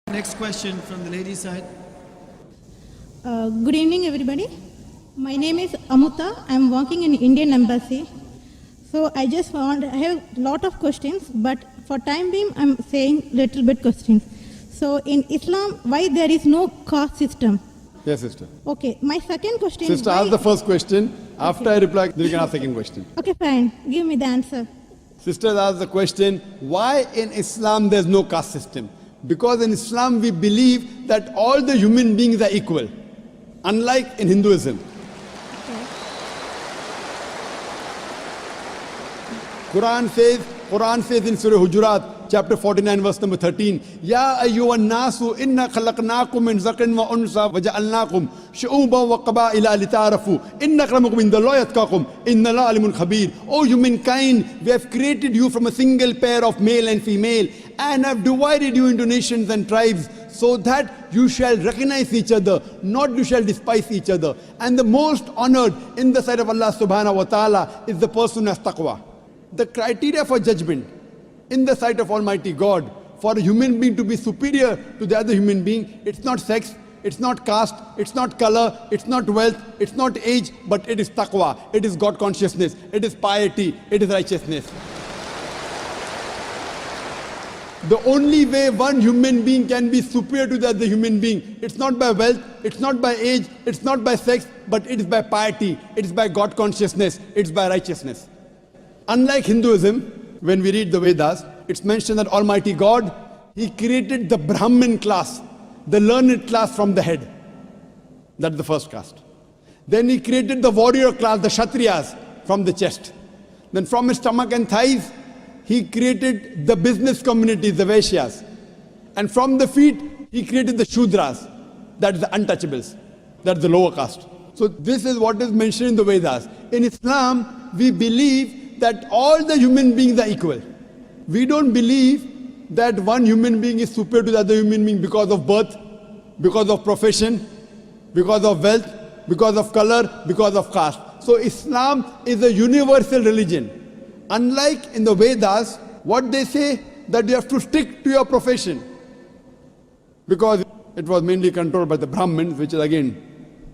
Next question from the lady side. Good evening, everybody. My name is Amuta. I'm working in Indian Embassy. So I have a lot of questions, but for time being, I'm saying little bit questions. So in Islam, why there is no caste system? Yes, sister. Okay, my second question is Sister, ask the first question. After I reply, then you can ask the second question. Okay, fine. Give me the answer. Sister asked the question, why in Islam there's no caste system? Because in Islam we believe that all the human beings are equal, unlike in Hinduism. Quran says in Surah Hujurat, chapter 49, verse number 13, Ya ayyuhan nasu inna khalaqnakum min zakarin wa unsa wa ja'alnakum shu'uban wa qaba'ila lita'arafu inna akramakum indallahi atqakum inna Allaha alimun khabir. O humankind, we have created you from a single pair of male and female and have divided you into nations and tribes so that you shall recognize each other, not you shall despise each other. And the most honored in the sight of Allah subhanahu wa ta'ala is the person who has taqwa. The criteria for judgment in the sight of Almighty God for a human being to be superior to the other human being, it's not sex, it's not caste, it's not color, it's not wealth, it's not age, but it is taqwa, it is God consciousness, it is piety, it is righteousness. The only way one human being can be superior to the other human being, it's not by wealth, it's not by age, it's not by sex, but it is by piety, it is by God consciousness, it's by righteousness. Unlike Hinduism, when we read the Vedas, it's mentioned that Almighty God, He created the Brahmin class, the learned class from the head. That's the first caste. Then He created the warrior class, the Kshatriyas, from the chest. Then from his stomach and thighs, He created the business community, the Vaishyas. And from the feet, He created the Shudras, that's the untouchables, that's the lower caste. So this is what is mentioned in the Vedas. In Islam, we believe that all the human beings are equal. We don't believe that one human being is superior to the other human being because of birth, because of profession, because of wealth, because of color, because of caste. So Islam is a universal religion. Unlike in the Vedas, what they say that you have to stick to your profession. Because it was mainly controlled by the Brahmins, which is again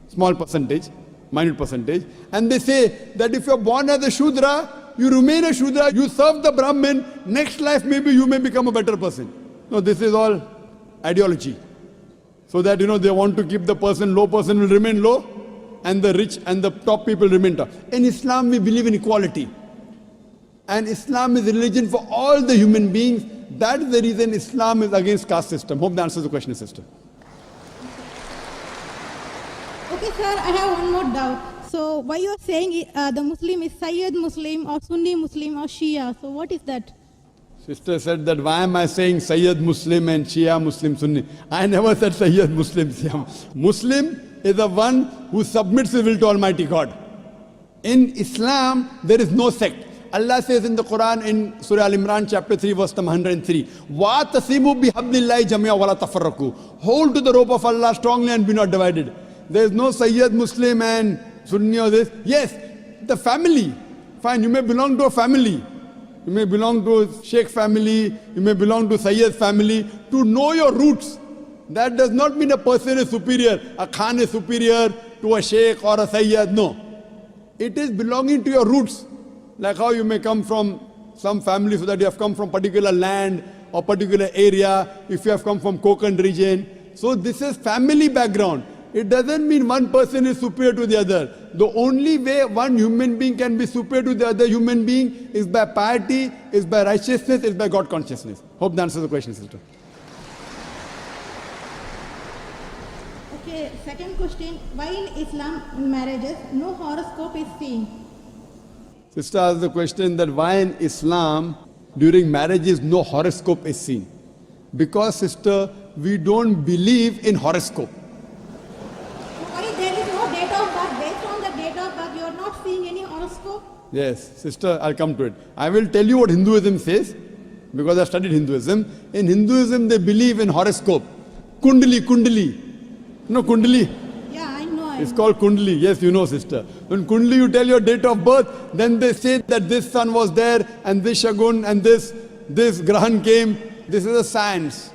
small percentage, minute percentage. And they say that if you're born as a Shudra, you remain a Shudra, you serve the Brahmin, next life maybe you may become a better person. No, this is all ideology. So that, they want to keep the low person will remain low, and the rich and the top people remain top. In Islam, we believe in equality. And Islam is a religion for all the human beings. That is the reason Islam is against caste system. Hope that answers the question, sister. Okay, sir, I have one more doubt. So why you are saying the Muslim is Sayyid Muslim or Sunni Muslim or Shia? So what is that? Sister said that why am I saying Sayyid Muslim and Shia Muslim Sunni? I never said Sayyid Muslim, Shia. Muslim is the one who submits his will to Almighty God. In Islam, there is no sect. Allah says in the Quran in Surah Al-Imran chapter 3 verse number 103, وَاتَصِمُوا بِحَبْلِ اللَّهِ جَمِيعًا وَلَا تَفَرَّقُوا. Hold to the rope of Allah strongly and be not divided. There is no Sayyid Muslim and Sunni or this. Yes, the family. Fine, you may belong to a family. You may belong to a Sheikh family. You may belong to Sayyid family. To know your roots, that does not mean a person is superior. A Khan is superior to a Sheikh or a Sayyid. No. It is belonging to your roots. Like how you may come from some family so that you have come from particular land or particular area. If you have come from Konkan region. So this is family background. It doesn't mean one person is superior to the other. The only way one human being can be superior to the other human being is by piety, is by righteousness, is by God consciousness. Hope that answers the question, sister. Okay, second question. Why in Islam, in marriages, no horoscope is seen? Sister asked the question that why in Islam, during marriages, no horoscope is seen. Because, sister, we don't believe in horoscope. Yes, sister, I'll come to it. I will tell you what Hinduism says, because I studied Hinduism. In Hinduism, they believe in horoscope. Kundali. You know Kundali? Yeah, I know. It's called Kundli. Yes, you know, sister. When Kundli, you tell your date of birth, then they say that this sun was there, and this Shagun, and this Grahan came. This is a science.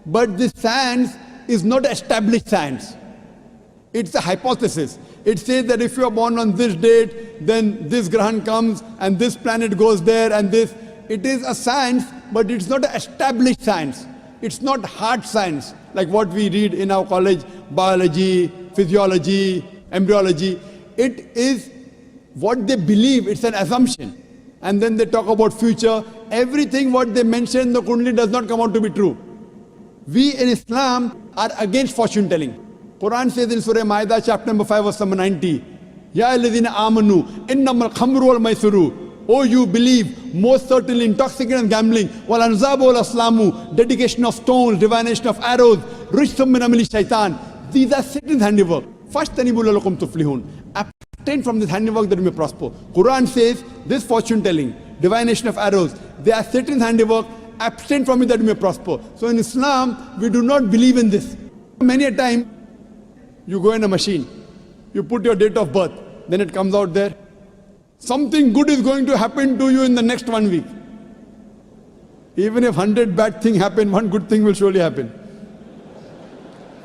But this science is not established science. It's a hypothesis. It says that if you are born on this date, then this Grahan comes, and this planet goes there, and this. It is a science, but it's not an established science. It's not hard science, like what we read in our college, biology, physiology, embryology. It is what they believe, it's an assumption. And then they talk about future. Everything what they mention in the Kundli does not come out to be true. We in Islam are against fortune telling. Quran says in Surah Ma'idah, chapter number 5, verse number 90, Ya alladhina amanu, innamal khamru wal maisuru. Oh, you believe, most certainly intoxicant and gambling, wal anzabu wal aslamu, dedication of stones, divination of arrows, rishthum min amali shaitan. These are Satan's handiwork. Fashtanibu lalakum tuflihun. Abstain from this handiwork that you may prosper. Quran says, this fortune telling, divination of arrows, they are Satan's handiwork. Abstain from it that you may prosper. So in Islam, we do not believe in this. Many a time, you go in a machine, you put your date of birth, then it comes out there. Something good is going to happen to you in the next 1 week. Even if 100 bad things happen, one good thing will surely happen.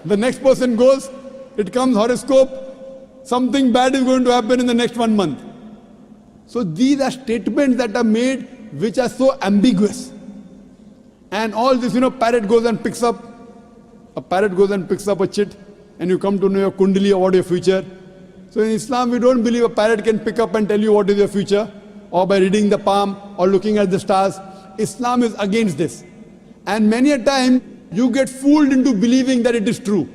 The next person goes, it comes horoscope, something bad is going to happen in the next 1 month. So these are statements that are made which are so ambiguous. And all this, parrot goes and picks up a chit, and you come to know your kundali or what your future. So in Islam, we don't believe a parrot can pick up and tell you what is your future, or by reading the palm, or looking at the stars. Islam is against this. And many a time, you get fooled into believing that it is true.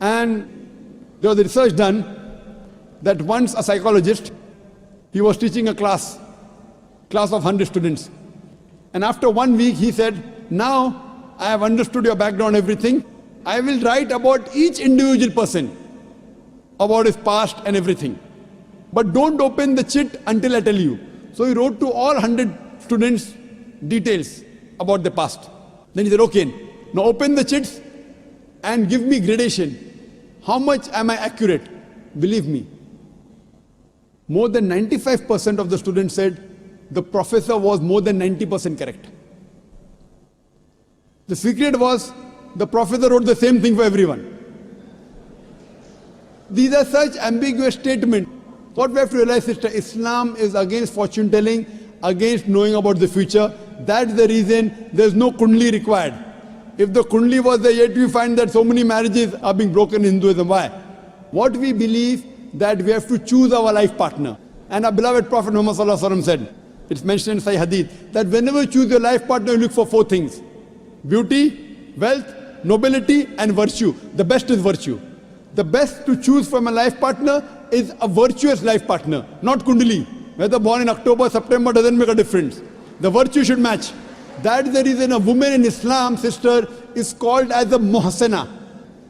And there was a research done that once a psychologist, he was teaching a class of 100 students. And after 1 week, he said, now I have understood your background, everything. I will write about each individual person, about his past and everything. But don't open the chit until I tell you. So he wrote to all 100 students details about the past. Then he said, okay, now open the chits and give me gradation. How much am I accurate? Believe me, more than 95% of the students said the professor was more than 90% correct. The secret was the professor wrote the same thing for everyone. These are such ambiguous statements. What we have to realize is that Islam is against fortune telling, against knowing about the future. That's the reason there's no kundli required. If the kundli was there, yet we find that so many marriages are being broken in Hinduism. Why? What we believe that we have to choose our life partner. And our beloved Prophet Muhammad Sallallahu Alaihi Wasallam said, it's mentioned in Sahih Hadith, that whenever you choose your life partner, you look for 4 things. Beauty, wealth, nobility, and virtue. The best is virtue. The best to choose from a life partner is a virtuous life partner, not kundali. Whether born in October, September doesn't make a difference. The virtue should match. That is the reason a woman in Islam, sister, is called as a muhsana.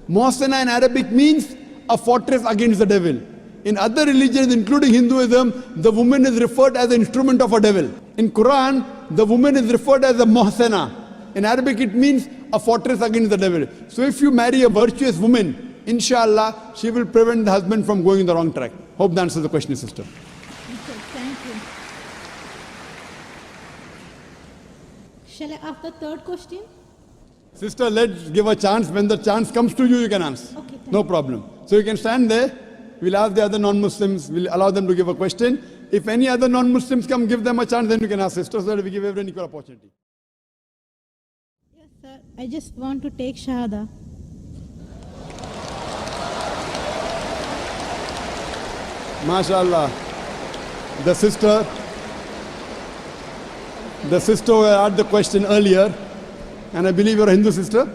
Muhsana in Arabic means a fortress against the devil. In other religions, including Hinduism, the woman is referred as an instrument of a devil. In Quran, the woman is referred as a muhsana. In Arabic, it means a fortress against the devil. So if you marry a virtuous woman, inshallah, she will prevent the husband from going in the wrong track. Hope that answers the question, sister. Okay, thank you. Shall I ask the third question? Sister, let's give a chance. When the chance comes to you, you can answer. Okay, thank no problem. So you can stand there. We'll ask the other non-Muslims. We'll allow them to give a question. If any other non-Muslims come, give them a chance, then you can ask sisters, so that we give everyone equal opportunity. Yes, sir. I just want to take Shahada. MashaAllah. The sister who asked the question earlier, and I believe you're a Hindu sister?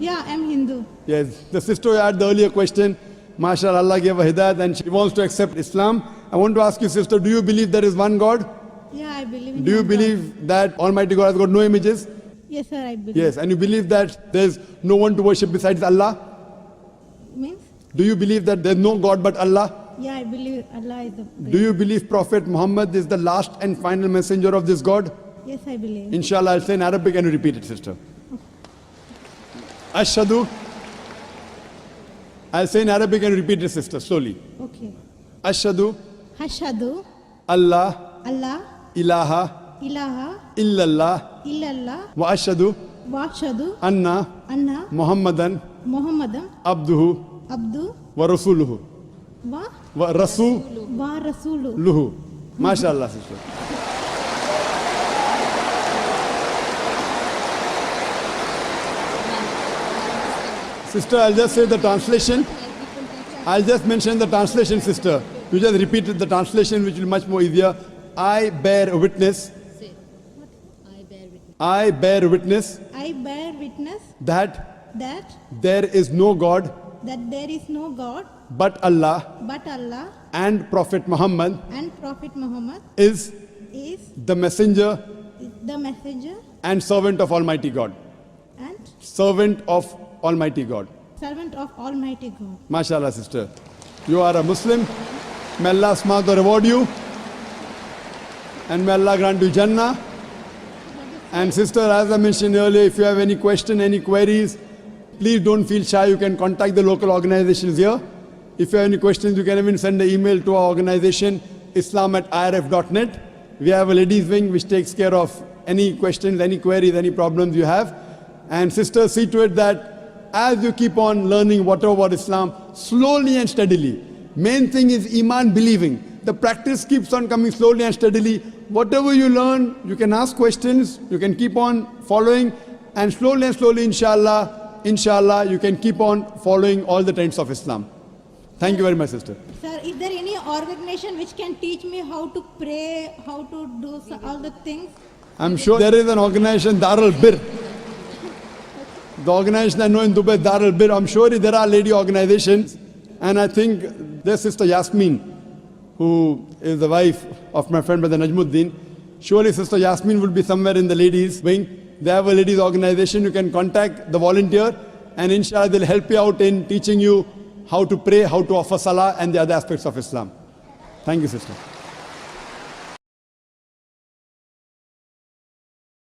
Yeah, I'm Hindu. Yes, the sister who asked the earlier question, MashaAllah, Allah gave her hidayat and she wants to accept Islam. I want to ask you, sister, do you believe there is one God? Yeah, I believe in Do you one God. believe that Almighty God has got no images? Yes, sir, I believe. Yes, and you believe that there's no one to worship besides Allah? Means? Do you believe that there's no God but Allah? Yeah, I believe Allah is the Do you believe Prophet Muhammad is the last and final messenger of this God? Yes, I believe. Inshallah, I'll say in Arabic and you repeat it, sister. Ashhadu I'll say in Arabic and repeat it, sister, slowly. Okay. Ashhadu Hashadu Allah Allah ilaha ilaha illallah illallah wa ashhadu washadu anna anna Muhammadan Muhammadan abduhu abdu wa rasuluhu. wa Wa rasuluhu. wa rasulu. MashaAllah, sister. Sister, I'll just say the translation. I'll just mention the translation, sister. You just repeated the translation, which will be much more easier. I bear witness. I bear witness I bear witness that that there is no God there is no God but Allah, but Allah and Prophet Muhammad and Prophet Muhammad is is the messenger the messenger and servant of Almighty God. and Servant of Almighty God. servant of Almighty God. MashaAllah, sister. You are a Muslim. May Allah subhanahu reward you. And may Allah grant you Jannah. And sister, as I mentioned earlier, if you have any question, any queries, please don't feel shy. You can contact the local organizations here. If you have any questions, you can even send an email to our organization, islam@irf.net. We have a ladies wing which takes care of any questions, any queries, any problems you have. And sister, see to it that as you keep on learning whatever about Islam, slowly and steadily. Main thing is Iman, believing. The practice keeps on coming slowly and steadily. Whatever you learn, you can ask questions, you can keep on following, and slowly, inshallah, you can keep on following all the trends of Islam. Thank you very much, sister. Sir, is there any organization which can teach me how to pray, how to do all the things? I'm sure there is an organization, Darul Bir. The organization I know in Dubai, Darul Bir. I'm sure there are lady organizations, and I think there's Sister Yasmin, who is the wife of my friend Brother Najmuddin. Surely Sister Yasmin will be somewhere in the ladies wing. They have a ladies organization. You can contact the volunteer, and inshallah they'll help you out in teaching you how to pray, how to offer salah, and the other aspects of Islam. Thank you, sister.